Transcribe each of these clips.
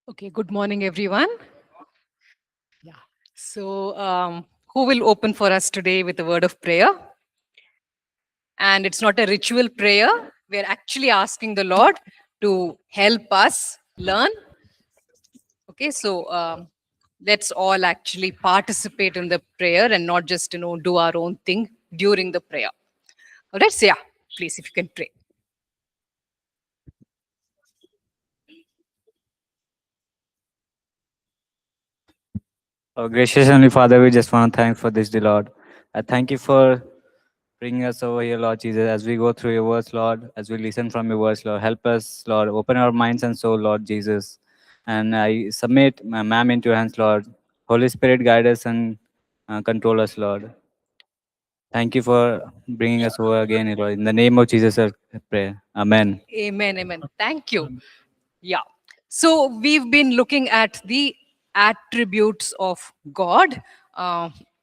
Okay, good morning, everyone. Yeah. So, who will open for us today with a word of prayer? And it's not a ritual prayer. We're actually asking the Lord to help us learn. Okay, so let's all actually participate in the prayer and not just, do our own thing during the prayer. All right, so yeah, please, if you can pray. Oh, gracious Heavenly Father, we just want to thank for this, dear Lord. I thank you for bringing us over here, Lord Jesus, as we go through your words, Lord, as we listen from your words, Lord. Help us, Lord. Open our minds and soul, Lord Jesus. And I submit my ma'am into your hands, Lord. Holy Spirit, guide us and control us, Lord. Thank you for bringing us over again, Lord. In the name of Jesus, I pray. Amen. Amen, amen. Thank you. Yeah. So we've been looking at the attributes of God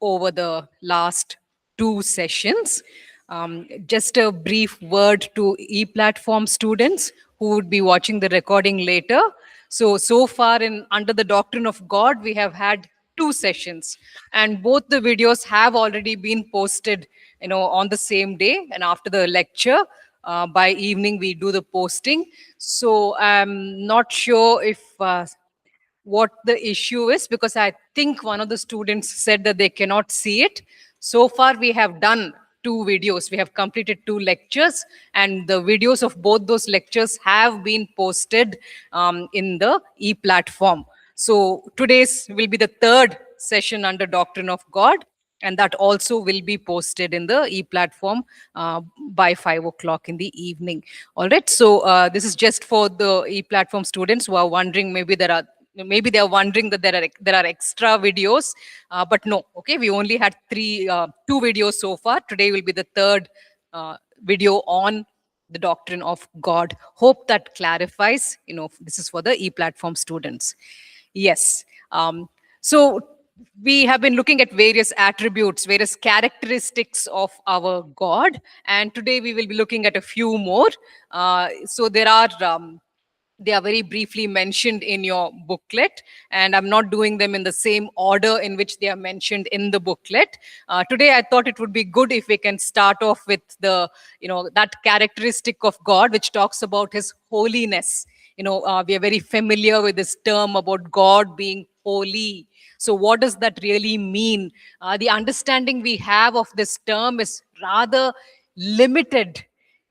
over the last two sessions. Just a brief word to e-platform students who would be watching the recording later. So far in Under the Doctrine of God, we have had two sessions, and both the videos have already been posted, on the same day and after the lecture. By evening, we do the posting. So I'm not sure if what the issue is, because I think one of the students said that they cannot see it. So far, we have done two videos. We have completed two lectures, and the videos of both those lectures have been posted in the e-platform. So today's will be the third session under Doctrine of God, and that also will be posted in the e-platform by 5 o'clock in the evening. All right, so this is just for the e-platform students who are wondering, maybe they are wondering that there are extra videos, but no. Okay, we only had two videos so far. Today will be the third video on the doctrine of God. Hope that clarifies. This is for the e-platform students. Yes. So we have been looking at various attributes, various characteristics of our God, and today we will be looking at a few more. So they are very briefly mentioned in your booklet, and I'm not doing them in the same order in which they are mentioned in the booklet. Today I thought it would be good if we can start off with that characteristic of God which talks about his holiness. We are very familiar with this term about God being holy. So what does that really mean? The understanding we have of this term is rather limited.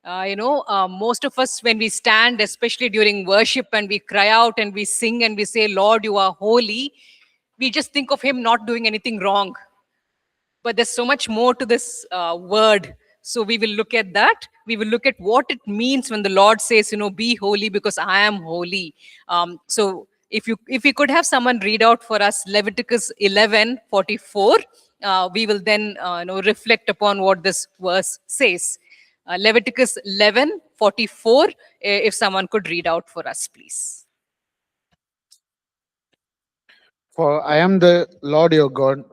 Most of us, when we stand, especially during worship, and we cry out and we sing and we say, Lord, you are holy, we just think of him not doing anything wrong. But there's so much more to this word. So we will look at that. We will look at what it means when the Lord says, be holy because I am holy. So if we could have someone read out for us Leviticus 11:44, we will then reflect upon what this verse says. Leviticus 11:44. If someone could read out for us, please. For I am the Lord your God.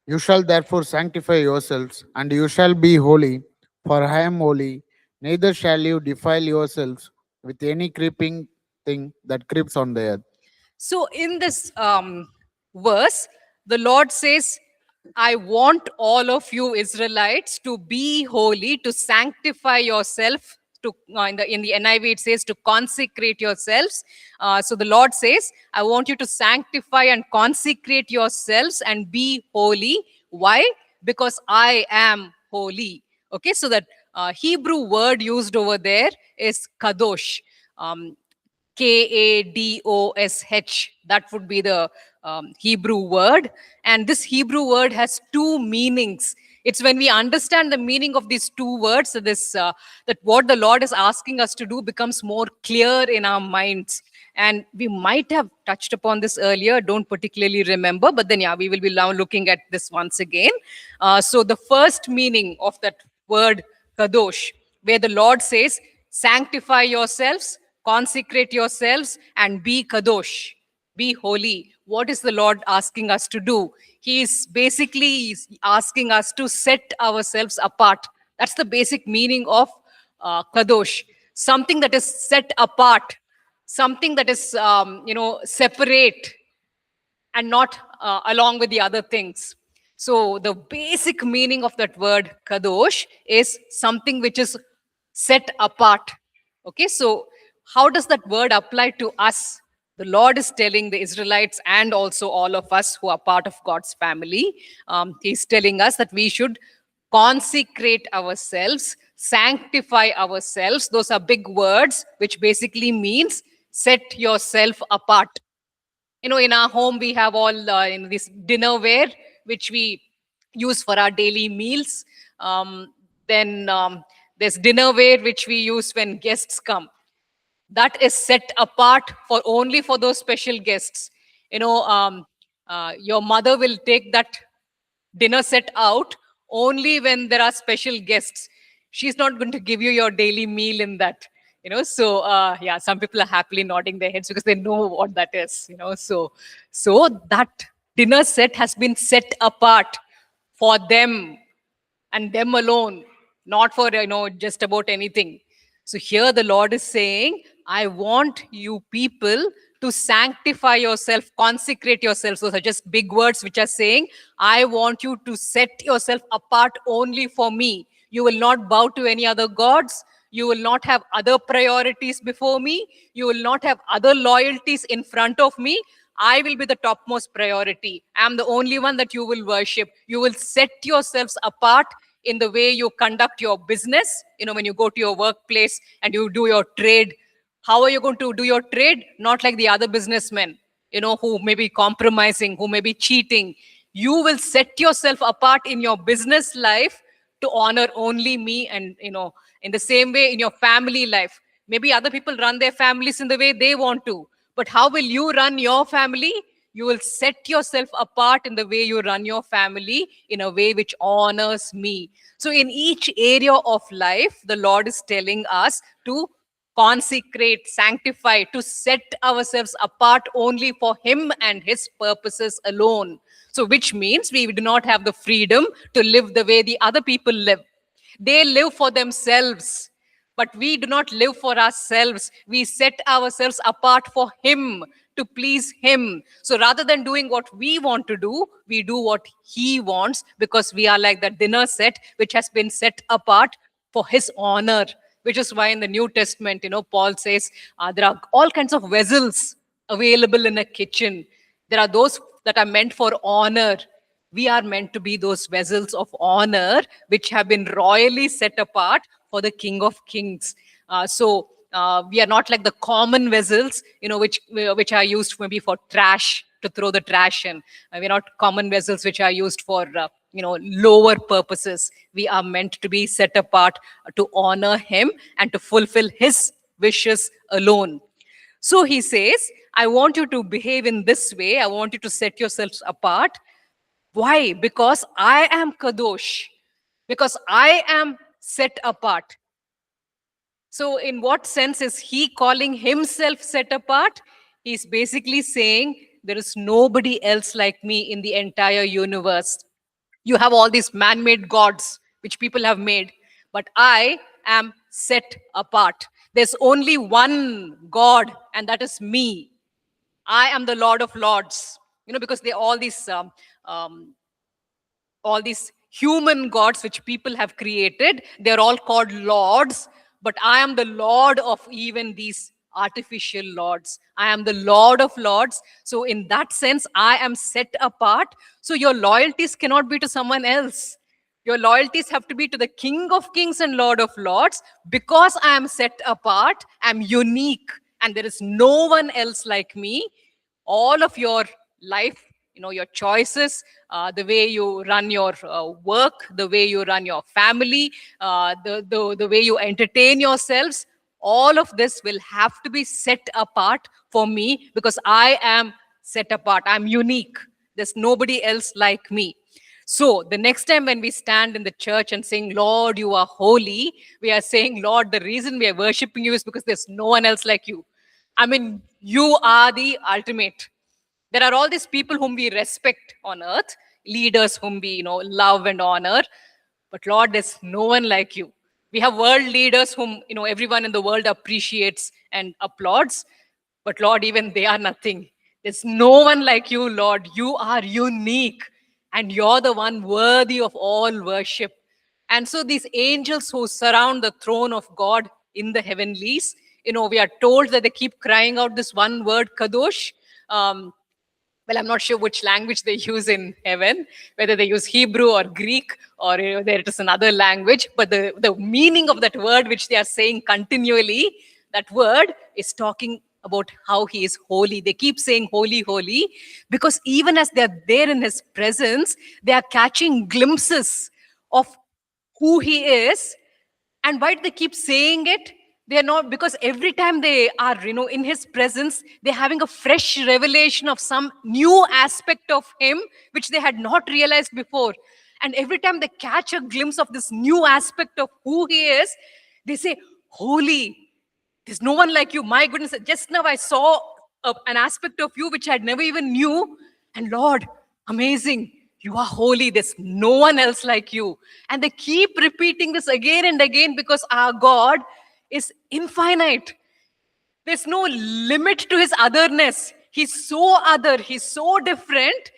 You shall therefore sanctify yourselves, and you shall be holy, for I am holy. Neither shall you defile yourselves with any creeping thing that creeps on the earth. So in this verse, the Lord says, I want all of you Israelites to be holy, to sanctify yourself. In the NIV, it says to consecrate yourselves. So the Lord says, I want you to sanctify and consecrate yourselves and be holy. Why? Because I am holy. Okay, so that Hebrew word used over there is kadosh. Um, Kadosh. That would be the Hebrew word. And this Hebrew word has two meanings. It's when we understand the meaning of these two words, that what the Lord is asking us to do becomes more clear in our minds. And we might have touched upon this earlier, don't particularly remember, but then, yeah, we will be now looking at this once again. So the first meaning of that word, kadosh, where the Lord says, sanctify yourselves, consecrate yourselves, and be kadosh, be holy. What is the Lord asking us to do? He is basically asking us to set ourselves apart. That's the basic meaning of kadosh, something that is set apart, something that is, separate and not along with the other things. So the basic meaning of that word kadosh is something which is set apart. Okay, so how does that word apply to us? The Lord is telling the Israelites and also all of us who are part of God's family, He's telling us that we should consecrate ourselves, sanctify ourselves. Those are big words, which basically means set yourself apart. In our home we have all this dinnerware which we use for our daily meals. Then there's dinnerware which we use when guests come. That is set apart for only for those special guests. Your mother will take that dinner set out only when there are special guests. She's not going to give you your daily meal in that. So yeah, some people are happily nodding their heads because they know what that is. So that dinner set has been set apart for them and them alone, not for just about anything. So here the Lord is saying, I want you people to sanctify yourself, consecrate yourself. Those are just big words which are saying, I want you to set yourself apart only for me. You will not bow to any other gods. You will not have other priorities before me. You will not have other loyalties in front of me. I will be the topmost priority. I am the only one that you will worship. You will set yourselves apart in the way you conduct your business. When you go to your workplace and you do your trade, how are you going to do your trade? Not like the other businessmen, who may be compromising, who may be cheating. You will set yourself apart in your business life to honor only me. And, in the same way, in your family life, maybe other people run their families in the way they want to. But how will you run your family? You will set yourself apart in the way you run your family in a way which honors me. So in each area of life, the Lord is telling us to consecrate, sanctify, to set ourselves apart only for Him and His purposes alone. So which means we do not have the freedom to live the way the other people live. They live for themselves, but we do not live for ourselves. We set ourselves apart for Him, to please Him. So rather than doing what we want to do, we do what He wants, because we are like the dinner set which has been set apart for His honor. Which is why in the New Testament, Paul says there are all kinds of vessels available in a kitchen. There are those that are meant for honor. We are meant to be those vessels of honor which have been royally set apart for the King of Kings. So we are not like the common vessels, which are used maybe for trash, to throw the trash in. We're not common vessels which are used for lower purposes. We are meant to be set apart to honor Him and to fulfill His wishes alone. So He says, I want you to behave in this way. I want you to set yourselves apart. Why? Because I am Kadosh. Because I am set apart. So in what sense is He calling Himself set apart? He's basically saying, there is nobody else like me in the entire universe. You have all these man-made gods which people have made, but I am set apart. There's only one God, and that is me. I am the Lord of Lords. Because they all these human gods which people have created, they're all called lords, but I am the Lord of even these artificial lords. I am the Lord of Lords. So in that sense, I am set apart. So your loyalties cannot be to someone else. Your loyalties have to be to the King of Kings and Lord of Lords. Because I am set apart, I'm unique, and there is no one else like me. All of your life, your choices, the way you run your work, the way you run your family, the way you entertain yourselves, all of this will have to be set apart for me, because I am set apart. I'm unique. There's nobody else like me. So the next time when we stand in the church and saying, Lord, you are holy, we are saying, Lord, the reason we are worshiping you is because there's no one else like you. I mean, you are the ultimate. There are all these people whom we respect on earth, leaders whom we, love and honor. But Lord, there's no one like you. We have world leaders whom, everyone in the world appreciates and applauds. But Lord, even they are nothing. There's no one like you, Lord. You are unique, and you're the one worthy of all worship. And so these angels who surround the throne of God in the heavenlies, we are told that they keep crying out this one word, Kadosh. Well, I'm not sure which language they use in heaven, whether they use Hebrew or Greek, or there it is another language. But the meaning of that word, which they are saying continually, that word is talking about how he is holy. They keep saying holy, holy, because even as they're there in his presence, they are catching glimpses of who he is. And why do they keep saying it? They are not, because every time they are in his presence, they're having a fresh revelation of some new aspect of him which they had not realized before. And every time they catch a glimpse of this new aspect of who he is, they say, holy, there's no one like you. My goodness, just now I saw an aspect of you which I never even knew. And Lord, amazing. You are holy. There's no one else like you. And they keep repeating this again and again because our God is infinite. There's no limit to his otherness. He's so other, he's so different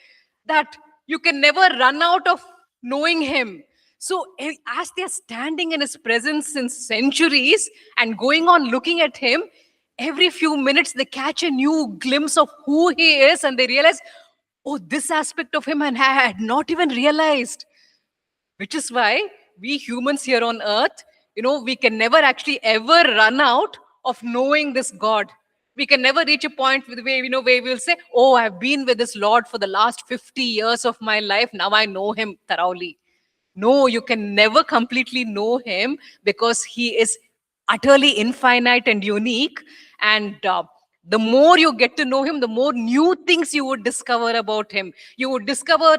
that you can never run out of knowing him. So, as they're standing in his presence since centuries and going on looking at him, every few minutes they catch a new glimpse of who he is and they realize, oh, this aspect of him and I had not even realized. Which is why we humans here on earth, we can never actually ever run out of knowing this God. We can never reach a point where we'll say, oh, I've been with this Lord for the last 50 years of my life. Now I know him thoroughly. No, you can never completely know him because he is utterly infinite and unique. And the more you get to know him, the more new things you would discover about him. You would discover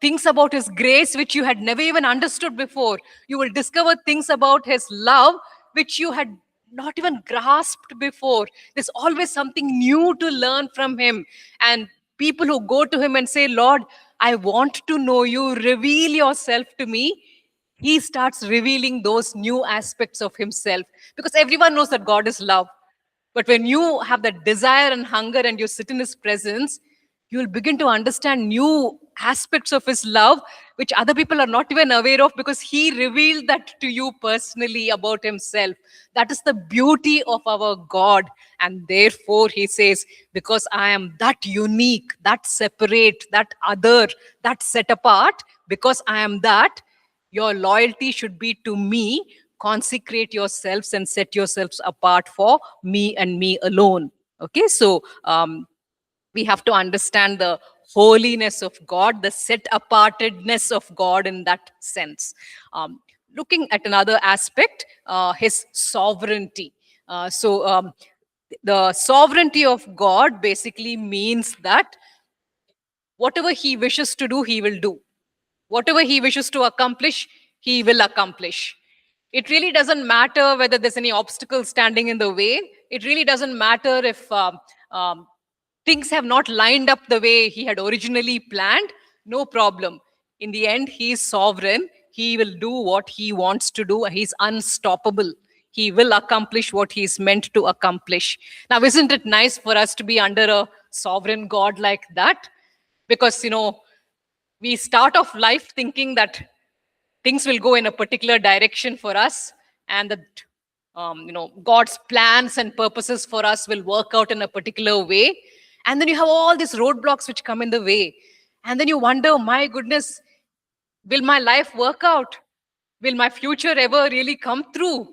things about his grace which you had never even understood before. You will discover things about his love which you had not even grasped before. There's always something new to learn from him. And people who go to him and say, Lord, I want to know you, reveal yourself to me, he starts revealing those new aspects of himself, because everyone knows that God is love. But when you have that desire and hunger and you sit in his presence, you will begin to understand new aspects of his love, which other people are not even aware of, because he revealed that to you personally about himself. That is the beauty of our God. And therefore, he says, because I am that unique, that separate, that other, that set apart, because I am that, your loyalty should be to me. Consecrate yourselves and set yourselves apart for me and me alone. Okay, so we have to understand the holiness of God, the set apartedness of God in that sense. Looking at another aspect, his sovereignty. The sovereignty of God basically means that whatever he wishes to do, he will do. Whatever he wishes to accomplish, he will accomplish. It really doesn't matter whether there's any obstacle standing in the way. It really doesn't matter if things have not lined up the way he had originally planned. No problem. In the end, he is sovereign. He will do what he wants to do. He's unstoppable. He will accomplish what he's meant to accomplish. Now, isn't it nice for us to be under a sovereign God like that? Because, we start off life thinking that things will go in a particular direction for us, and that God's plans and purposes for us will work out in a particular way. And then you have all these roadblocks which come in the way, and then you wonder, my goodness, will my life work out? Will my future ever really come through?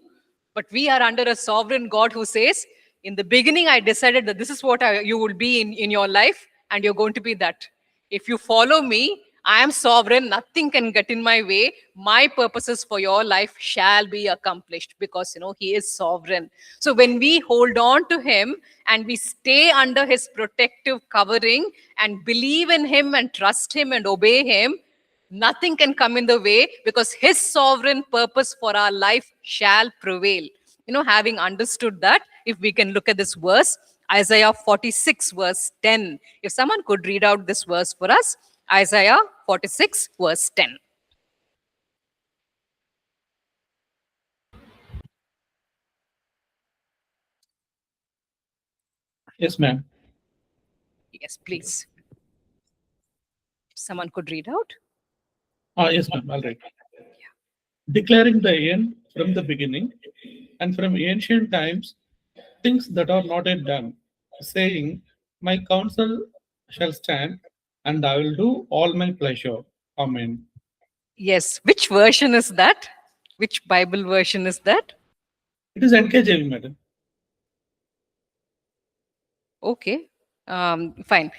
But we are under a sovereign God who says, in the beginning, I decided that this is what you will be in your life, and you're going to be that. If you follow me, I am sovereign. Nothing can get in my way. My purposes for your life shall be accomplished, because, he is sovereign. So when we hold on to him and we stay under his protective covering and believe in him and trust him and obey him, nothing can come in the way, because his sovereign purpose for our life shall prevail. Having understood that, if we can look at this verse, Isaiah 46 verse 10. If someone could read out this verse for us, Isaiah 46 verse 10. Yes, ma'am. Yes, please. Someone could read out. Yes, ma'am. All right. Declaring the end from the beginning and from ancient times, things that are not yet done, saying, my counsel shall stand, and I will do all my pleasure. Amen. Yes. Which version is that? Which Bible version is that? It is NKJV, madam. Okay. Fine.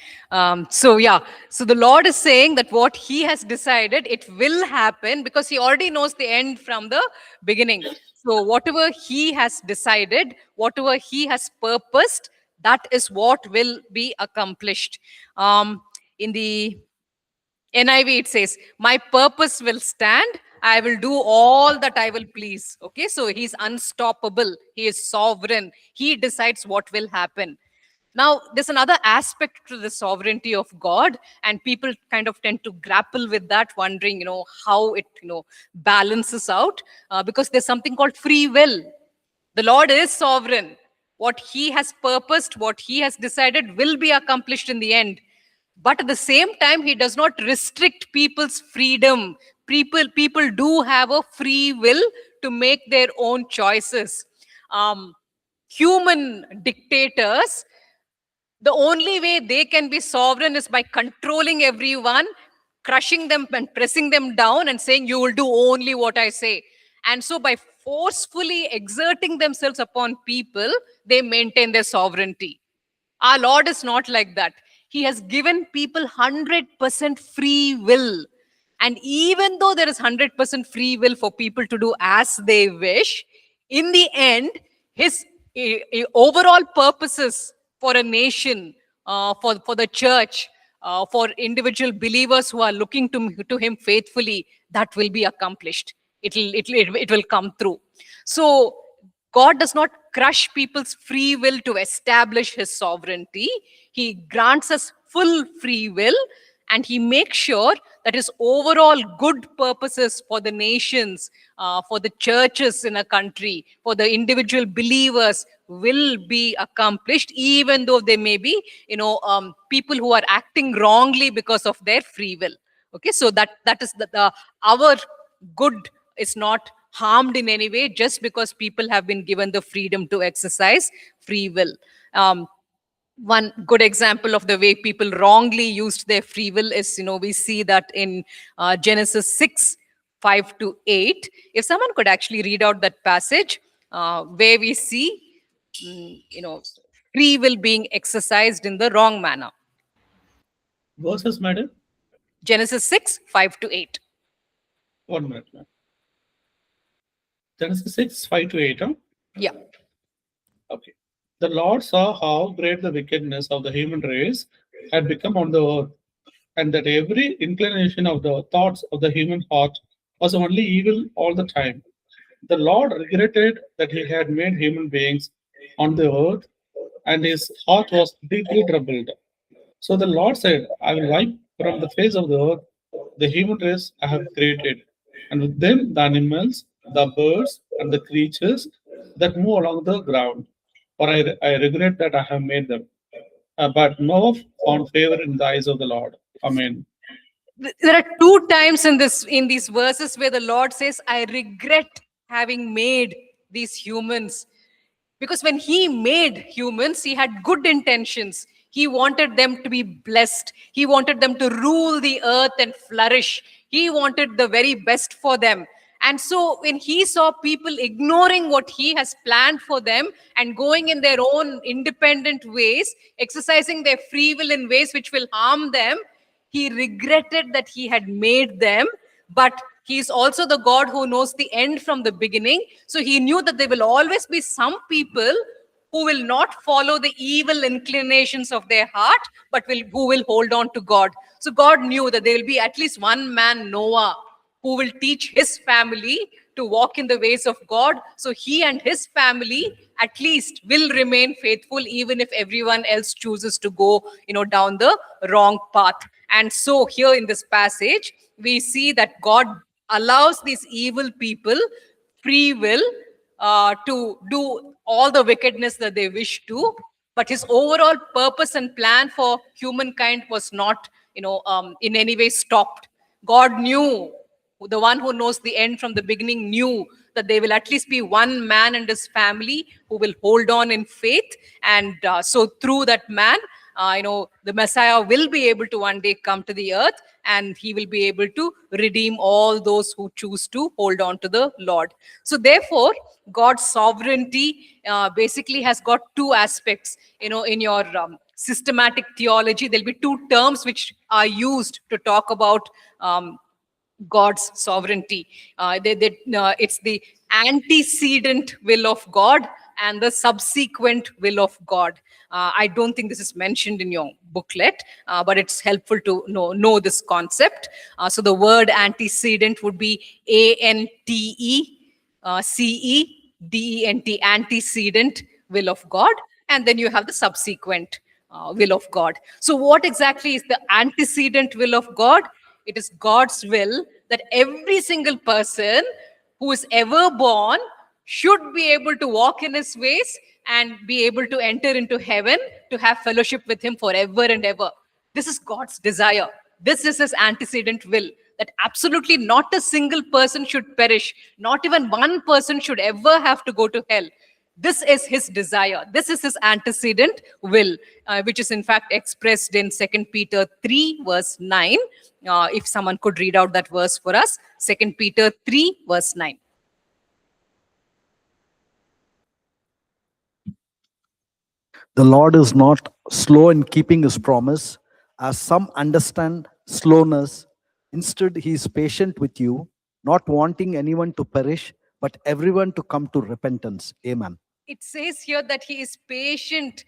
So yeah, so the Lord is saying that what He has decided, it will happen because He already knows the end from the beginning. So whatever He has decided, whatever He has purposed, that is what will be accomplished. In the NIV, it says, my purpose will stand. I will do all that I will please. Okay, so He's unstoppable. He is sovereign. He decides what will happen. Now, there's another aspect to the sovereignty of God, and people kind of tend to grapple with that, wondering, how it, balances out, because there's something called free will. The Lord is sovereign. What He has purposed, what He has decided will be accomplished in the end. But at the same time, He does not restrict people's freedom. People do have a free will to make their own choices. Human dictators, the only way they can be sovereign is by controlling everyone, crushing them and pressing them down and saying, you will do only what I say. And so by forcefully exerting themselves upon people, they maintain their sovereignty. Our Lord is not like that. He has given people 100% free will. And even though there is 100% free will for people to do as they wish, in the end, His overall purposes for a nation, for the church, for individual believers who are looking to Him faithfully, that will be accomplished. It will come through. So God does not crush people's free will to establish His sovereignty. He grants us full free will, and He makes sure that His overall good purposes for the nations, for the churches in a country, for the individual believers will be accomplished, even though there may be, people who are acting wrongly because of their free will. Okay, so that is our good is not harmed in any way just because people have been given the freedom to exercise free will. One good example of the way people wrongly used their free will is, we see that in Genesis 6, 5 to 8. If someone could actually read out that passage where we see, free will being exercised in the wrong manner. Verses, madam. Genesis 6, 5 to 8. 1 minute, ma'am. Genesis 6, 5 to 8. Huh? Yeah. Okay. The Lord saw how great the wickedness of the human race had become on the earth, and that every inclination of the thoughts of the human heart was only evil all the time. The Lord regretted that He had made human beings on the earth, and His heart was deeply troubled. So the Lord said, I will wipe from the face of the earth the human race I have created, and with them the animals, the birds, and the creatures that move along the ground. For I regret that I have made them. But Noah found favor in the eyes of the Lord. Amen. There are two times in these verses where the Lord says, I regret having made these humans. Because when He made humans, He had good intentions. He wanted them to be blessed. He wanted them to rule the earth and flourish. He wanted the very best for them. And so when He saw people ignoring what He has planned for them and going in their own independent ways, exercising their free will in ways which will harm them, He regretted that He had made them. But He is also the God who knows the end from the beginning. So He knew that there will always be some people who will not follow the evil inclinations of their heart, but who will hold on to God. So God knew that there will be at least one man, Noah, who will teach his family to walk in the ways of God. So he and his family at least will remain faithful, even if everyone else chooses to go, down the wrong path. And so here in this passage, we see that God allows these evil people free will to do all the wickedness that they wish to. but his overall purpose and plan for humankind was not, in any way stopped. God knew, the one who knows the end from the beginning knew that there will at least be one man and his family who will hold on in faith. And so through that man, the Messiah will be able to one day come to the earth, and he will be able to redeem all those who choose to hold on to the Lord. So therefore, God's sovereignty basically has got two aspects. In your systematic theology, there'll be two terms which are used to talk about God's sovereignty. It's the antecedent will of God and the subsequent will of God. I don't think this is mentioned in your booklet, but it's helpful to know this concept. So the word antecedent would be ANTECEDENT, antecedent will of God, and then you have the subsequent will of God. So what exactly is the antecedent will of God? It is God's will that every single person who is ever born should be able to walk in his ways and be able to enter into heaven to have fellowship with him forever and ever. This is God's desire. This is his antecedent will, that absolutely not a single person should perish. Not even one person should ever have to go to hell. This is his desire. This is his antecedent will, which is in fact expressed in 2 Peter 3, verse 9. If someone could read out that verse for us, 2 Peter 3, verse 9. The Lord is not slow in keeping his promise, as some understand slowness. Instead, he is patient with you, not wanting anyone to perish, but everyone to come to repentance. Amen. It says here that he is patient.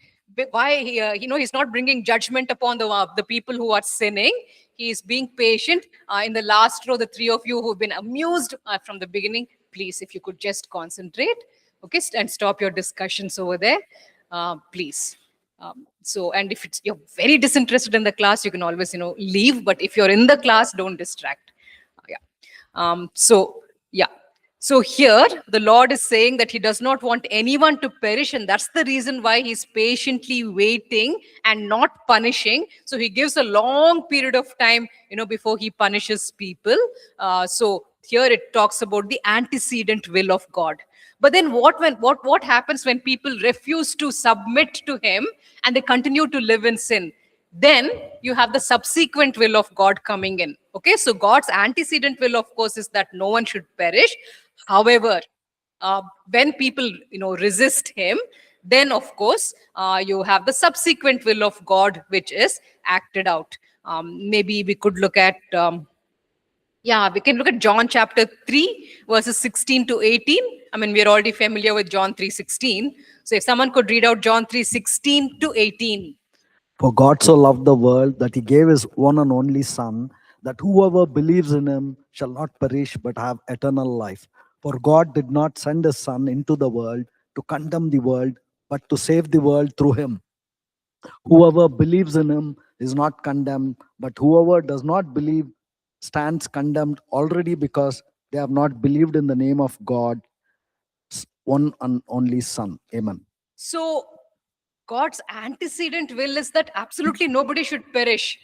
Why? He's not bringing judgment upon the people who are sinning. He is being patient. In the last row, the three of you who've been amused from the beginning, please, if you could just concentrate, okay, and stop your discussions over there, please. And if you're very disinterested in the class, you can always, leave. But if you're in the class, don't distract. So here, the Lord is saying that he does not want anyone to perish, and that's the reason why he's patiently waiting and not punishing. So he gives a long period of time, before he punishes people. So here it talks about the antecedent will of God. But then what happens when people refuse to submit to him and they continue to live in sin? Then you have the subsequent will of God coming in. Okay, so God's antecedent will, of course, is that no one should perish. However, when people resist him, then of course you have the subsequent will of God, which is acted out. Maybe we could look at we can look at John chapter 3, verses 16 to 18. I mean, we're already familiar with John 3:16. So if someone could read out John 3:16 to 18. For God so loved the world that he gave his one and only Son, that whoever believes in him shall not perish but have eternal life. For God did not send his Son into the world to condemn the world, but to save the world through him. Whoever believes in him is not condemned, but whoever does not believe stands condemned already, because they have not believed in the name of God's one and only Son. Amen. So God's antecedent will is that absolutely nobody should perish.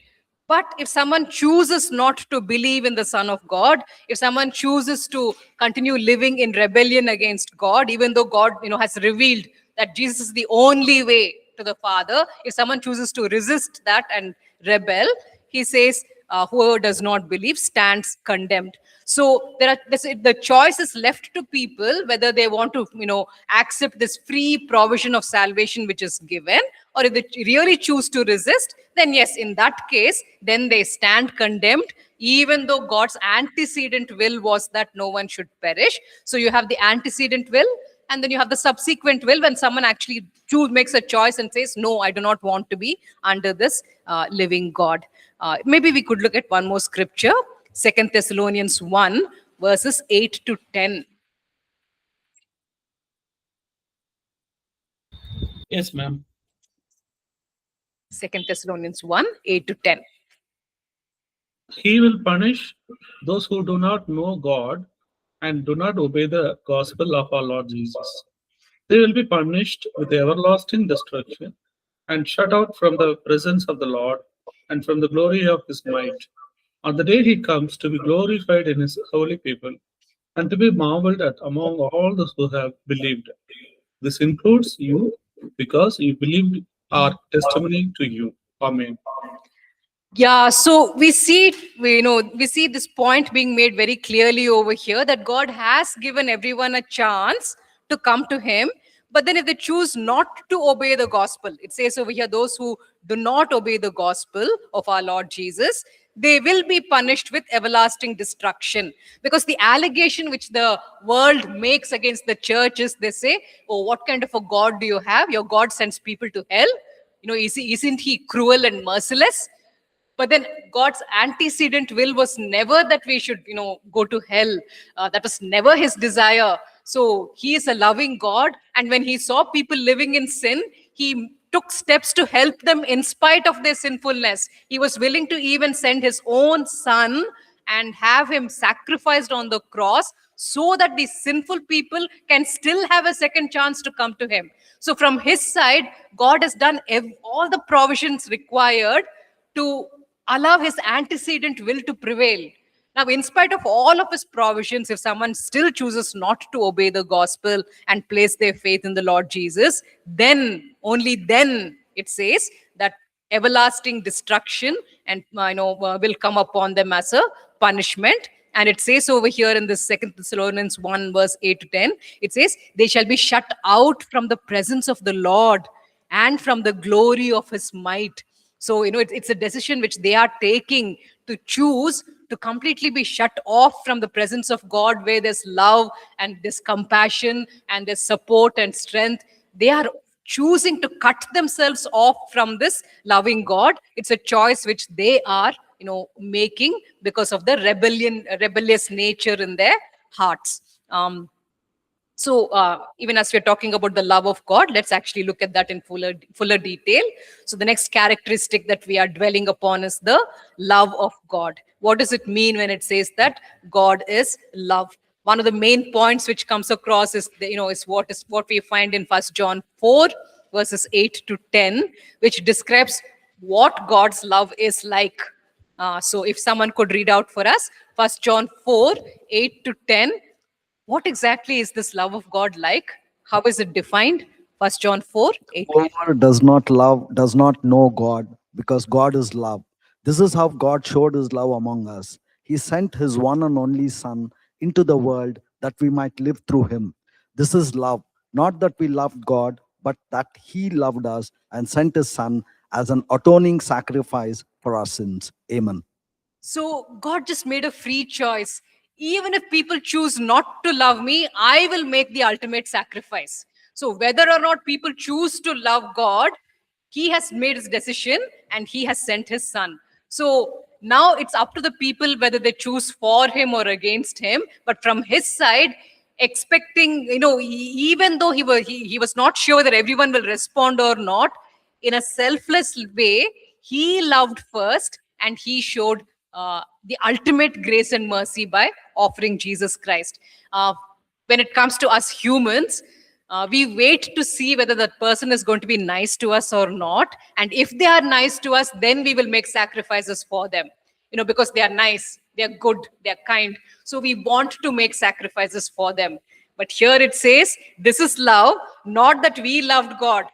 But if someone chooses not to believe in the Son of God, if someone chooses to continue living in rebellion against God, even though God has revealed that Jesus is the only way to the Father, if someone chooses to resist that and rebel, he says, whoever does not believe stands condemned. So the choice is left to people whether they want to accept this free provision of salvation which is given, or if they really choose to resist, then yes, in that case, then they stand condemned, even though God's antecedent will was that no one should perish. So you have the antecedent will, and then you have the subsequent will, when someone actually makes a choice and says, no, I do not want to be under this living God. Maybe we could look at one more scripture, 2 Thessalonians 1, verses 8 to 10. Yes, ma'am. 2 Thessalonians 1, 8 to 10. He will punish those who do not know God and do not obey the gospel of our Lord Jesus. They will be punished with everlasting destruction and shut out from the presence of the Lord and from the glory of his might. On the day he comes to be glorified in his holy people and to be marveled at among all those who have believed. This includes you because you believed our testimony to you. Amen. Yeah, so we see this point being made very clearly over here that God has given everyone a chance to come to him. But then if they choose not to obey the gospel, it says over here, those who do not obey the gospel of our Lord Jesus, they will be punished with everlasting destruction. Because the allegation which the world makes against the church is they say, oh, what kind of a God do you have? Your God sends people to hell. Isn't he cruel and merciless? But then God's antecedent will was never that we should go to hell. That was never his desire. So he is a loving God, and when he saw people living in sin, he took steps to help them in spite of their sinfulness. He was willing to even send his own son and have him sacrificed on the cross so that these sinful people can still have a second chance to come to him. So from his side, God has done all the provisions required to allow his antecedent will to prevail. Now, in spite of all of his provisions, if someone still chooses not to obey the gospel and place their faith in the Lord Jesus, then, only then, it says that everlasting destruction and will come upon them as a punishment. And it says over here in the 2 Thessalonians 1 verse 8 to 10, it says, they shall be shut out from the presence of the Lord and from the glory of his might. So, it's a decision which they are taking to choose to completely be shut off from the presence of God, where there's love and there's compassion and there's support and strength. They are choosing to cut themselves off from this loving God. It's a choice which they are, making because of the rebellious nature in their hearts. So even as we're talking about the love of God, let's actually look at that in fuller detail. So the next characteristic that we are dwelling upon is the love of God. What does it mean when it says that God is love? One of the main points which comes across is what we find in 1 John 4 verses 8 to 10, which describes what God's love is like. So if someone could read out for us, 1 John 4, 8 to 10, what exactly is this love of God like? How is it defined? 1 John 4, 8. Whoever does not love does not know God, because God is love. This is how God showed his love among us. He sent his one and only Son into the world that we might live through him. This is love, not that we loved God, but that he loved us and sent his Son as an atoning sacrifice for our sins. Amen. So God just made a free choice. Even if people choose not to love me, I will make the ultimate sacrifice. So whether or not people choose to love God, he has made his decision and he has sent his Son. So now it's up to the people whether they choose for him or against him. But from his side, expecting, even though he was not sure that everyone will respond or not, in a selfless way, he loved first and he showed the ultimate grace and mercy by offering Jesus Christ. When it comes to us humans, we wait to see whether that person is going to be nice to us or not. And if they are nice to us, then we will make sacrifices for them, because they are nice, they are good, they are kind. So we want to make sacrifices for them. But here it says, this is love, not that we loved God.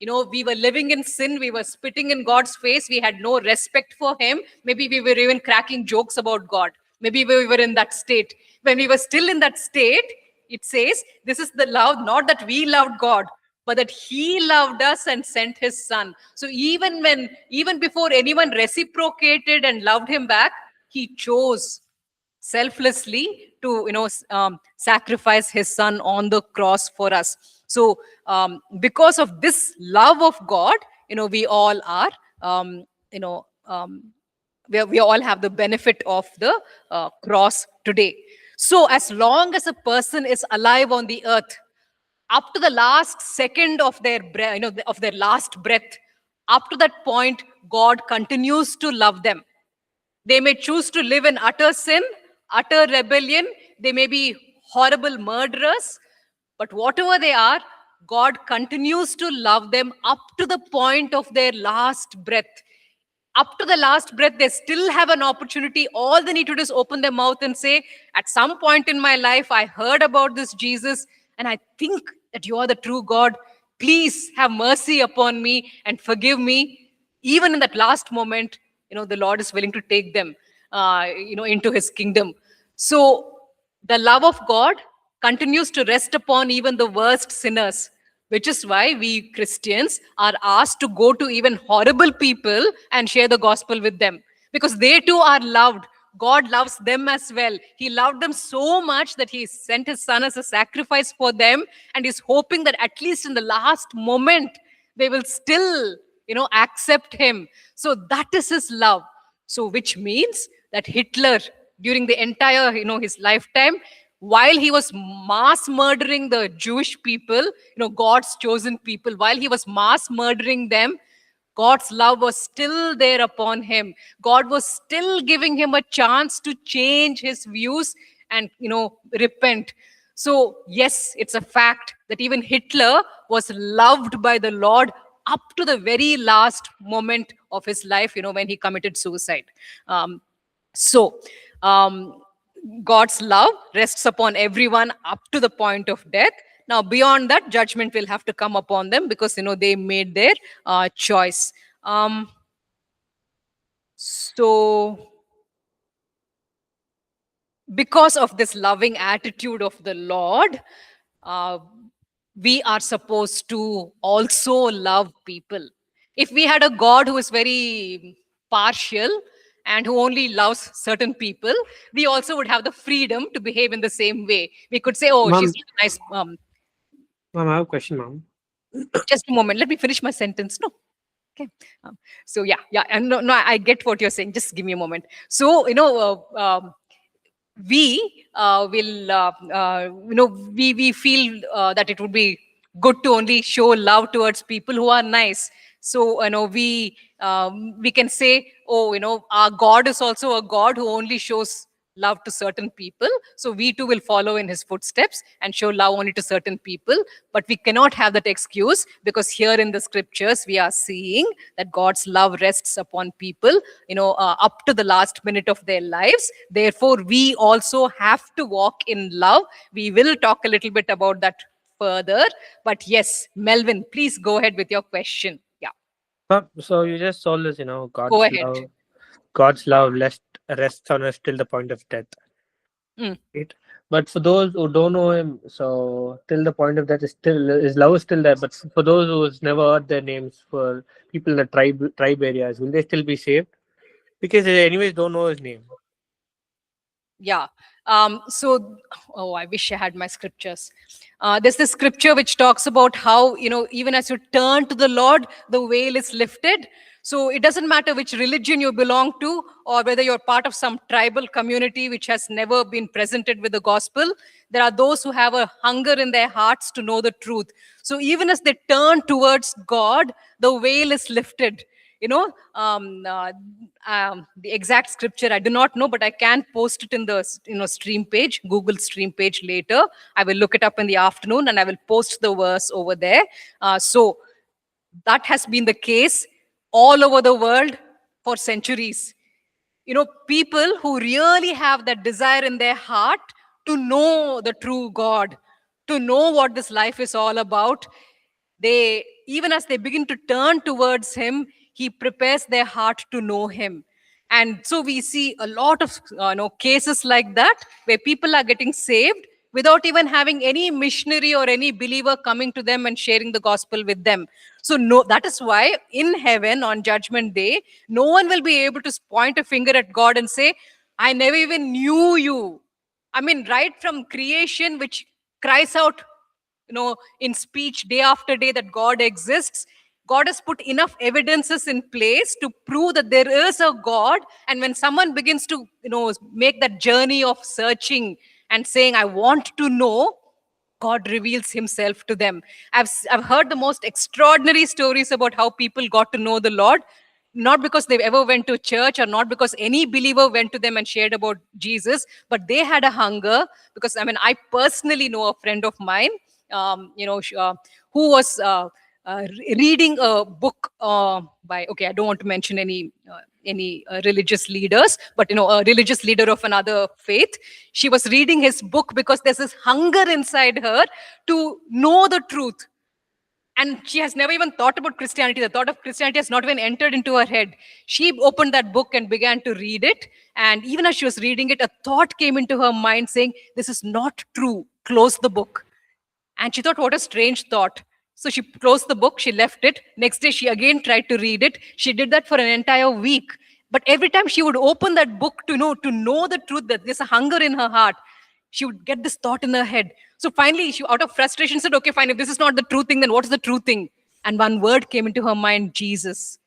We were living in sin. We were spitting in God's face. We had no respect for him. Maybe we were even cracking jokes about God. Maybe we were in that state. When we were still in that state, it says, this is the love, not that we loved God, but that he loved us and sent his Son. So even before anyone reciprocated and loved him back, he chose selflessly to sacrifice his Son on the cross for us. So because of this love of God, we all are we all have the benefit of the cross today. So as long as a person is alive on the earth, up to the last second of their breath, of their last breath, up to that point, God continues to love them. They may choose to live in utter sin, utter rebellion. They may be horrible murderers, but whatever they are, God continues to love them up to the point of their last breath. Up to the last breath, they still have an opportunity. All they need to do is open their mouth and say, at some point in my life, I heard about this Jesus, and I think that you are the true God. Please have mercy upon me and forgive me. Even in that last moment, the Lord is willing to take them, into his kingdom. So the love of God continues to rest upon even the worst sinners, which is why we Christians are asked to go to even horrible people and share the gospel with them, because they too are loved. God loves them as well. He loved them so much that he sent his son as a sacrifice for them, and is hoping that at least in the last moment they will still accept him. So that is his love. So which means that Hitler, during the entire his lifetime, while he was mass murdering the Jewish people, God's chosen people, while he was mass murdering them, God's love was still there upon him. God was still giving him a chance to change his views and repent. So yes, it's a fact that even Hitler was loved by the Lord up to the very last moment of his life, when he committed suicide. So God's love rests upon everyone up to the point of death. Now, beyond that, judgment will have to come upon them, because they made their choice. So because of this loving attitude of the Lord, we are supposed to also love people. If we had a God who is very partial and who only loves certain people, we also would have the freedom to behave in the same way. We could say, oh, Ma'am. she's a nice. Ma'am, I have a question, ma'am. Just a moment. Let me finish my sentence. No. Okay. So yeah. And no, I get what you're saying. Just give me a moment. So, we will, we feel that it would be good to only show love towards people who are nice. So, we can say, oh, our God is also a God who only shows love to certain people. So we too will follow in his footsteps and show love only to certain people. But we cannot have that excuse, because here in the scriptures, we are seeing that God's love rests upon people, up to the last minute of their lives. Therefore, we also have to walk in love. We will talk a little bit about that further. But yes, Melvin, please go ahead with your question. Yeah. Ma'am, so you just told us, Go ahead. God's love rests on us till the point of death. Right? But for those who don't know him, so till the point of death, his love is still there. But for those who's never heard their names, for people in the tribe areas, will they still be saved? Because they anyways don't know his name. Yeah. So, I wish I had my scriptures. There's this scripture which talks about how, even as you turn to the Lord, the veil is lifted. So it doesn't matter which religion you belong to, or whether you're part of some tribal community which has never been presented with the gospel. There are those who have a hunger in their hearts to know the truth. So even as they turn towards God, the veil is lifted. The exact scripture I do not know, but I can post it in the stream page, Google stream page later. I will look it up in the afternoon and I will post the verse over there. So that has been the case all over the world for centuries. People who really have that desire in their heart to know the true God, to know what this life is all about, even as they begin to turn towards him, he prepares their heart to know him. And so we see a lot of cases like that, where people are getting saved without even having any missionary or any believer coming to them and sharing the gospel with them. So that is why in heaven on Judgment Day, no one will be able to point a finger at God and say, I never even knew you. I mean, right from creation, which cries out, in speech day after day that God exists, God has put enough evidences in place to prove that there is a God. And when someone begins to, make that journey of searching and saying, I want to know, God reveals himself to them. I've heard the most extraordinary stories about how people got to know the Lord, not because they've ever went to church or not because any believer went to them and shared about Jesus, but they had a hunger. Because, I personally know a friend of mine who was reading a book by, okay, I don't want to mention any religious leaders, but a religious leader of another faith. She was reading his book because there's this hunger inside her to know the truth. And she has never even thought about Christianity. The thought of Christianity has not even entered into her head. She opened that book and began to read it. And even as she was reading it, a thought came into her mind saying, this is not true. Close the book. And she thought, what a strange thought. So she closed the book, she left it. Next day, she again tried to read it. She did that for an entire week. But every time she would open that book to know the truth, that there's a hunger in her heart, she would get this thought in her head. So finally, she, out of frustration, said, okay, fine, if this is not the true thing, then what is the true thing? And one word came into her mind, Jesus.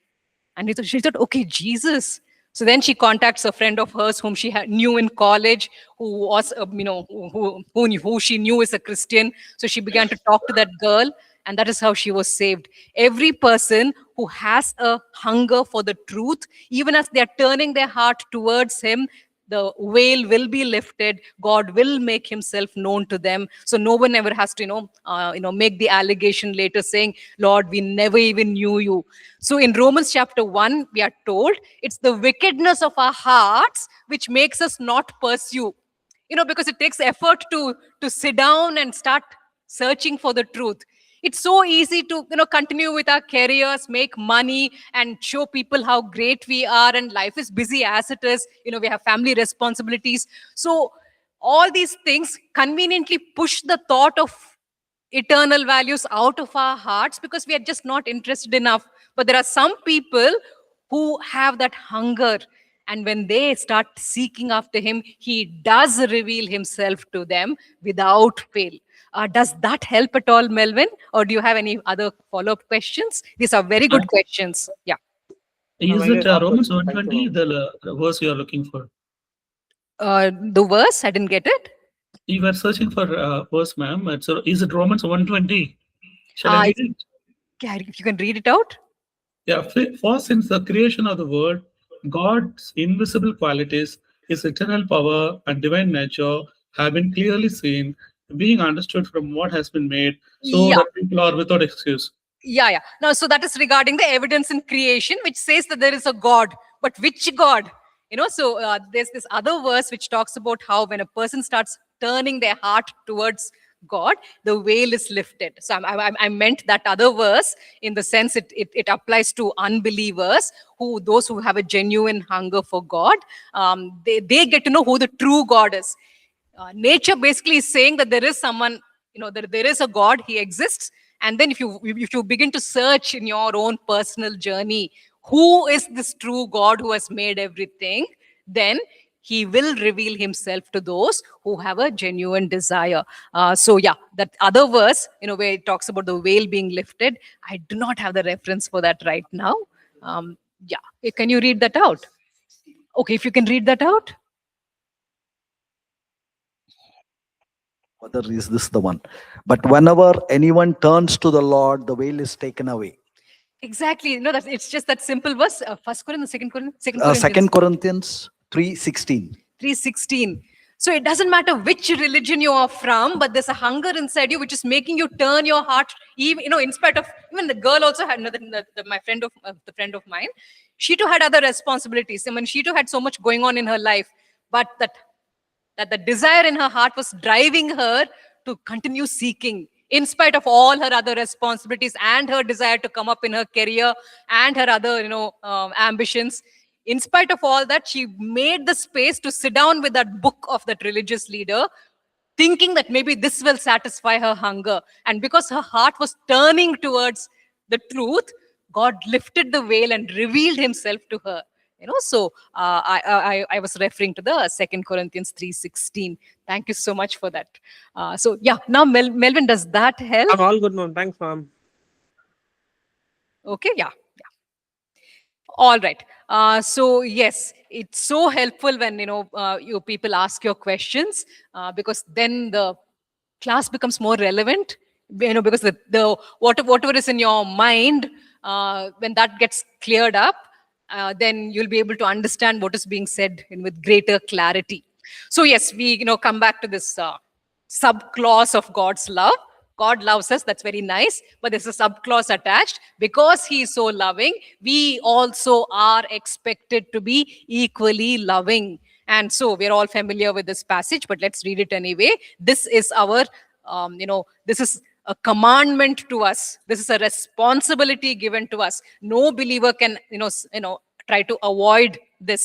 And she thought, okay, Jesus. So then she contacts a friend of hers whom she knew in college, who was, who she knew is a Christian. So she began to talk to that girl, and that is how she was saved. Every person who has a hunger for the truth, even as they are turning their heart towards Him, the veil will be lifted. God will make Himself known to them. So no one ever has to, make the allegation later saying, Lord, we never even knew you. So in Romans chapter 1, we are told it's the wickedness of our hearts which makes us not pursue. Because it takes effort to sit down and start searching for the truth. It's so easy to continue with our careers, make money, and show people how great we are, and life is busy as it is. We have family responsibilities. So all these things conveniently push the thought of eternal values out of our hearts because we are just not interested enough. But there are some people who have that hunger, and when they start seeking after Him, He does reveal Himself to them without fail. Does that help at all, Melvin? Or do you have any other follow-up questions? These are very good questions. Yeah. Is very it long Romans question. Thank 120, you. the verse you are looking for? The verse, I didn't get it. You were searching for verse, ma'am. Is it Romans 120? Shall I read it? Yeah, if you can read it out. Yeah. For since the creation of the world, God's invisible qualities, His eternal power and divine nature have been clearly seen, being understood from what has been made, so Yeah. that people are without excuse. Yeah. Now, so that is regarding the evidence in creation, which says that there is a God. But which God? So there's this other verse which talks about how when a person starts turning their heart towards God, the veil is lifted. So I meant that other verse in the sense it applies to unbelievers, those who have a genuine hunger for God. They get to know who the true God is. Nature basically is saying that there is someone, that there is a God, He exists. And then if you begin to search in your own personal journey, who is this true God who has made everything, then He will reveal Himself to those who have a genuine desire. So yeah, that other verse, where it talks about the veil being lifted, I do not have the reference for that right now. Yeah, can you read that out? Okay, if you can read that out. Whether is this the one? But whenever anyone turns to the Lord, the veil is taken away. Exactly. It's just that simple verse. First Corinthians, Second Corinthians. 2 Corinthians 3:16. 3:16. So it doesn't matter which religion you are from, but there's a hunger inside you which is making you turn your heart. Even in spite of, even the girl also had my friend the friend of mine. She too had other responsibilities. I mean, she too had so much going on in her life, but that the desire in her heart was driving her to continue seeking in spite of all her other responsibilities and her desire to come up in her career and her other ambitions. In spite of all that, she made the space to sit down with that book of that religious leader, thinking that maybe this will satisfy her hunger. And because her heart was turning towards the truth, God lifted the veil and revealed Himself to her. So I was referring to the 2 Corinthians 3:16. Thank you so much for that. So yeah, now Melvin, does that help? I'm all good, ma'am. Thanks, ma'am. Okay, yeah. All right. So yes, it's so helpful when you people ask your questions, because then the class becomes more relevant. Because the whatever is in your mind, when that gets cleared up, then you'll be able to understand what is being said with greater clarity. So yes, we come back to this sub-clause of God's love. God loves us, that's very nice, but there's a subclause attached. Because he is so loving, we also are expected to be equally loving. And so we're all familiar with this passage, but let's read it anyway. This is our, this is a commandment to us. This is a responsibility given to us. No believer can, try to avoid this.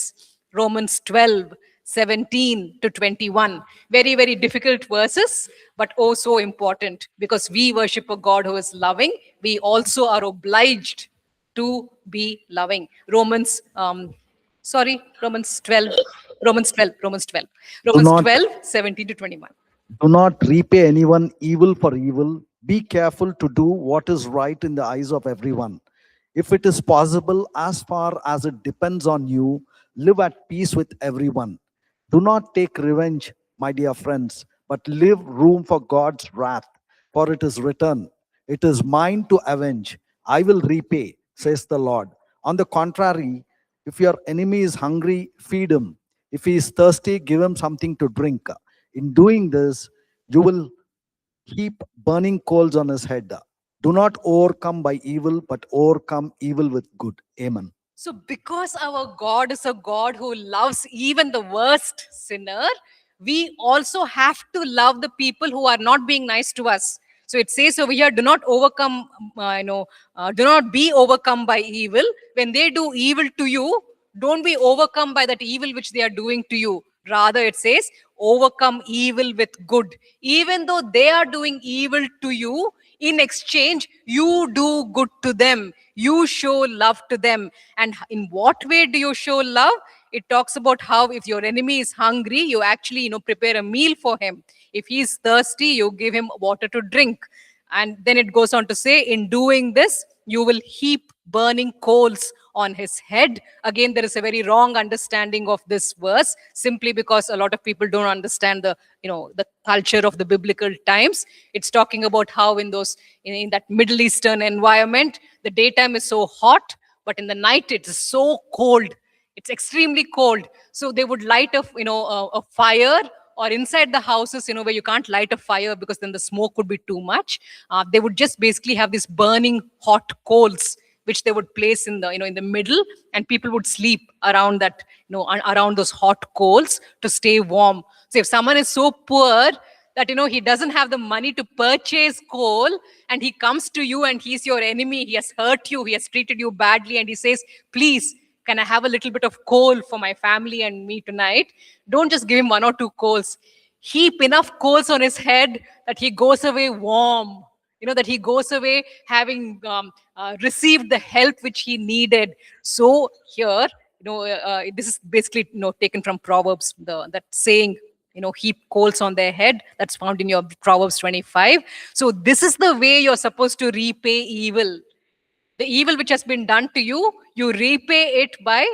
Romans 12, 17 to 21. Very, very difficult verses, but oh so important, because we worship a God who is loving. We also are obliged to be loving. Romans 12, Romans 12, Romans not- 12, 17 to 21. Do not repay anyone evil for evil. Be careful to do what is right in the eyes of everyone. If it is possible, as far as it depends on you, live at peace with everyone. Do not take revenge, my dear friends, but leave room for God's wrath. For it is written, "It is mine to avenge. I will repay," says the Lord. On the contrary, if your enemy is hungry, feed him. If he is thirsty, give him something to drink. In doing this, you will heap burning coals on his head. Do not overcome by evil, but overcome evil with good. Amen. So, because our God is a God who loves even the worst sinner, we also have to love the people who are not being nice to us. So it says over here, do not overcome, do not be overcome by evil. When they do evil to you, don't be overcome by that evil which they are doing to you. Rather, it says, overcome evil with good. Even though they are doing evil to you, in exchange, you do good to them. You show love to them. And in what way do you show love? It talks about how if your enemy is hungry, you actually, prepare a meal for him. If he is thirsty, you give him water to drink. And then it goes on to say, in doing this, you will heap burning coals on his head. Again, there is a very wrong understanding of this verse, simply because a lot of people don't understand the culture of the biblical times. It's talking about how in that Middle Eastern environment, the daytime is so hot, but in the night it is so cold. It's extremely cold. So they would light a fire, or inside the houses, where you can't light a fire because then the smoke would be too much. They would just basically have these burning hot coals, which they would place in the middle, and people would sleep around that, around those hot coals to stay warm. So if someone is so poor that he doesn't have the money to purchase coal, and he comes to you and he's your enemy, he has hurt you, he has treated you badly, and he says, please, can I have a little bit of coal for my family and me tonight? Don't just give him 1 or 2 coals. Heap enough coals on his head that he goes away warm. That he goes away having received the help which he needed. So here, this is basically taken from Proverbs, that saying, heap coals on their head. That's found in your Proverbs 25. So this is the way you're supposed to repay evil. The evil which has been done to you, you repay it by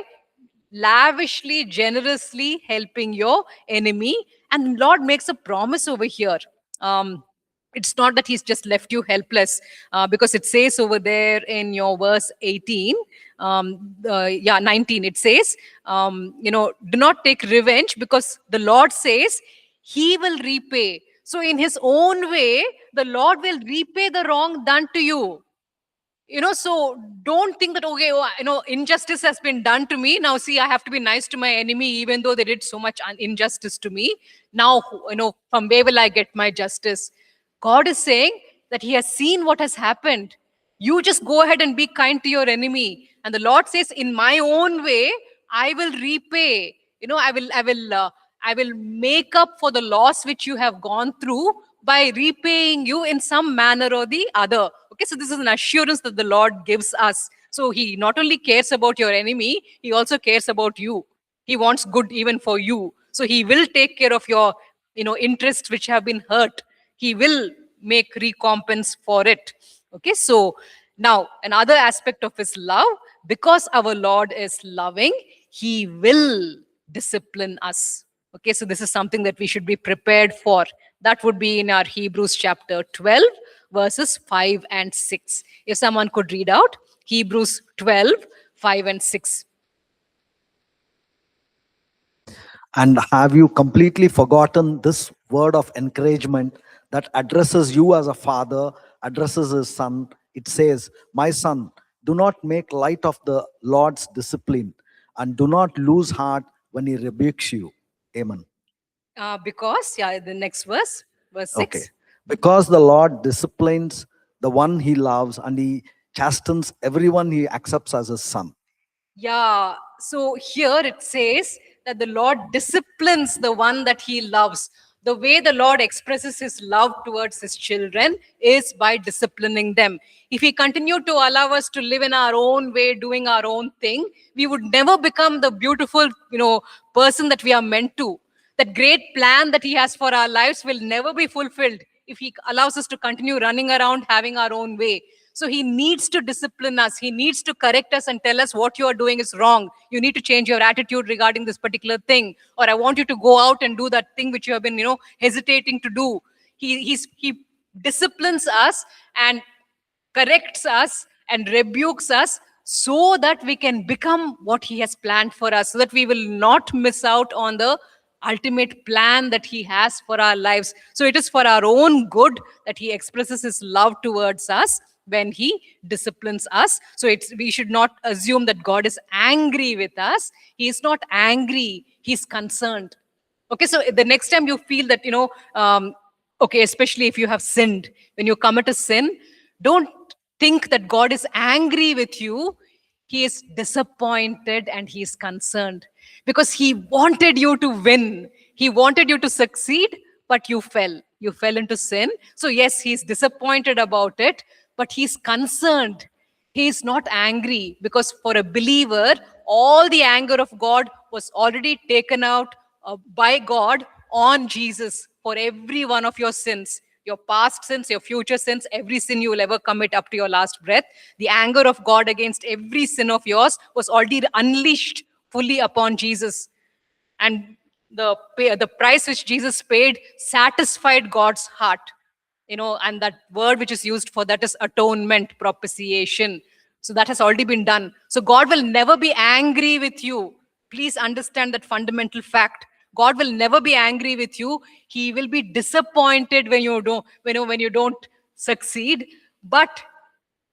lavishly, generously helping your enemy. And Lord makes a promise over here. It's not that he's just left you helpless, because it says over there in your verse 18, 19, it says, do not take revenge, because the Lord says he will repay. So in his own way, the Lord will repay the wrong done to you. So don't think that, okay, injustice has been done to me. Now, see, I have to be nice to my enemy, even though they did so much injustice to me. Now, from where will I get my justice? God is saying that he has seen what has happened. You just go ahead and be kind to your enemy. And the Lord says, in my own way, I will repay. I will make up for the loss which you have gone through by repaying you in some manner or the other. Okay, so this is an assurance that the Lord gives us. So he not only cares about your enemy, he also cares about you. He wants good even for you. So he will take care of your, interests which have been hurt. He will make recompense for it. Okay, so now another aspect of his love, because our Lord is loving, he will discipline us. Okay, so this is something that we should be prepared for. That would be in our Hebrews chapter 12, verses 5 and 6. If someone could read out Hebrews 12, 5 and 6. And have you completely forgotten this word of encouragement that addresses you as a father, addresses his son. It says, "My son, do not make light of the Lord's discipline, and do not lose heart when he rebukes you." Amen. Because, yeah, the next verse, verse 6. Okay. Because the Lord disciplines the one he loves, and he chastens everyone he accepts as his son. Yeah, so here it says that the Lord disciplines the one that he loves. The way the Lord expresses his love towards his children is by disciplining them. If he continued to allow us to live in our own way, doing our own thing, we would never become the beautiful, person that we are meant to. That great plan that he has for our lives will never be fulfilled if he allows us to continue running around having our own way. So he needs to discipline us. He needs to correct us and tell us what you are doing is wrong. You need to change your attitude regarding this particular thing. Or I want you to go out and do that thing which you have been, hesitating to do. He disciplines us and corrects us and rebukes us so that we can become what he has planned for us, so that we will not miss out on the ultimate plan that he has for our lives. So it is for our own good that he expresses his love towards us when he disciplines us. So we should not assume that God is angry with us. He is not angry, he's concerned. Okay, so the next time you feel that, okay, especially if you have sinned, when you commit a sin, don't think that God is angry with you. He is disappointed and he is concerned because he wanted you to win. He wanted you to succeed, but you fell. You fell into sin. So yes, he's disappointed about it, but he's concerned. He is not angry, because for a believer, all the anger of God was already taken out by God on Jesus for every one of your sins. Your past sins, your future sins, every sin you will ever commit up to your last breath. The anger of God against every sin of yours was already unleashed fully upon Jesus. And the price which Jesus paid satisfied God's heart. And that word which is used for that is atonement, propitiation. So that has already been done. So God will never be angry with you. Please understand that fundamental fact. God will never be angry with you. He will be disappointed when you don't succeed. But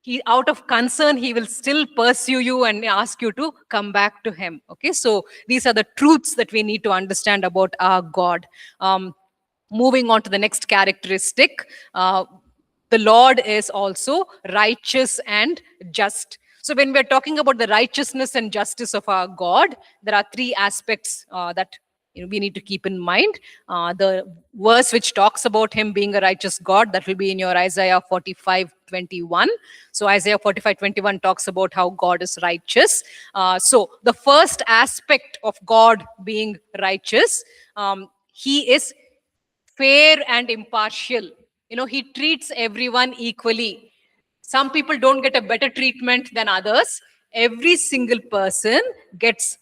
he, out of concern, he will still pursue you and ask you to come back to him. Okay, so these are the truths that we need to understand about our God. Moving on to the next characteristic, the Lord is also righteous and just. So when we're talking about the righteousness and justice of our God, there are three aspects that we need to keep in mind. The verse which talks about him being a righteous God, that will be in your Isaiah 45:21. So Isaiah 45:21 talks about how God is righteous. So the first aspect of God being righteous, he is fair and impartial. He treats everyone equally. Some people don't get a better treatment than others. Every single person gets,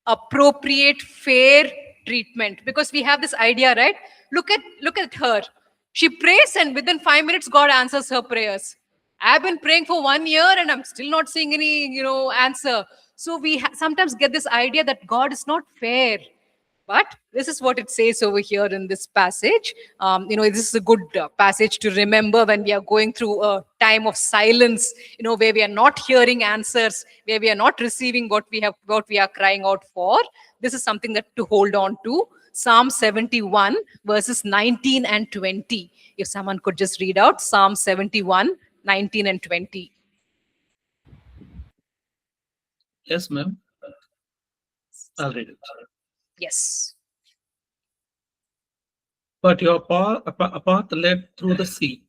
appropriate, fair treatment, because we have this idea, right? Look at her. She prays, and within 5 minutes, God answers her prayers. I've been praying for 1 year, and I'm still not seeing any, answer. So we sometimes get this idea that God is not fair. But this is what it says over here in this passage. This is a good passage to remember when we are going through a time of silence, where we are not hearing answers, where we are not receiving what we are crying out for. This is something that to hold on to. Psalm 71, verses 19 and 20. If someone could just read out Psalm 71, 19 and 20. Yes, ma'am. I'll read it. Yes. But your path led through the sea,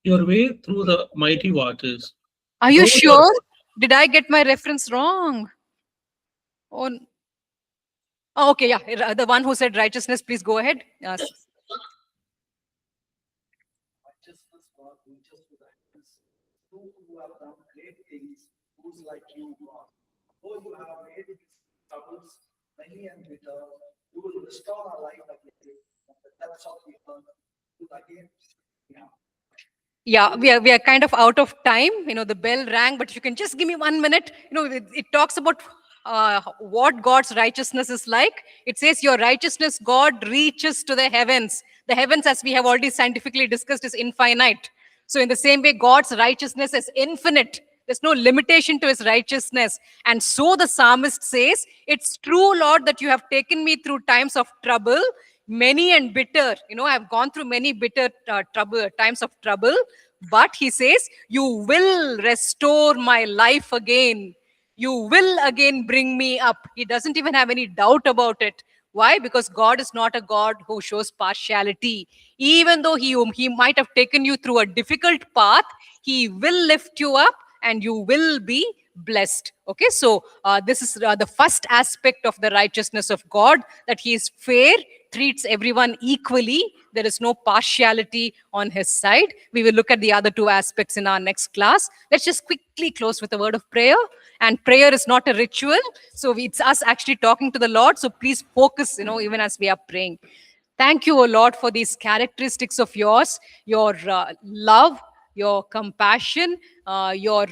your way through the mighty waters. Are you Though your- sure? Did I get my reference wrong? Oh, okay, yeah. The one who said righteousness, please go ahead. Yes. Righteousness, God, reaches to the heavens. You who have done great things, who's like you, God. Though you have made these troubles many and bitter, you will restore our life again from the depths of the earth. You will again. Yeah, we are kind of out of time. The bell rang, but if you can just give me 1 minute. It talks about what God's righteousness is like. It says your righteousness, God, reaches to the heavens. The heavens, as we have already scientifically discussed, is infinite. So in the same way, God's righteousness is infinite. There's no limitation to his righteousness. And so the psalmist says, it's true, Lord, that you have taken me through times of trouble, many and bitter. I've gone through many bitter times of trouble. But he says, you will restore my life again. You will again bring me up. He doesn't even have any doubt about it. Why? Because God is not a God who shows partiality. Even though he might have taken you through a difficult path, he will lift you up and you will be blessed. Okay, so this is the first aspect of the righteousness of God, that he is fair, treats everyone equally. There is no partiality on his side. We will look at the other two aspects in our next class. Let's just quickly close with a word of prayer. And prayer is not a ritual. So it's us actually talking to the Lord. So please focus, even as we are praying. Thank you, O Lord, for these characteristics of yours, your love, your compassion, your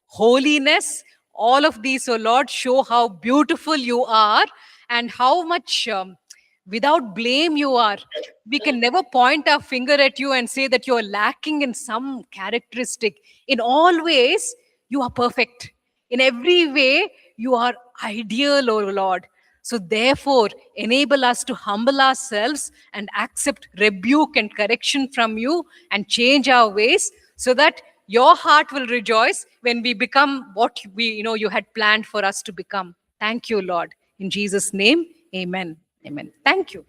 holiness. All of these, O Lord, show how beautiful you are and how much without blame you are. We can never point our finger at you and say that you're lacking in some characteristic. In all ways, you are perfect. In every way, you are ideal, O Lord. So therefore, enable us to humble ourselves and accept rebuke and correction from you and change our ways, so that your heart will rejoice when we become what you had planned for us to become. Thank you, Lord. In Jesus' name, amen. Amen. Thank you.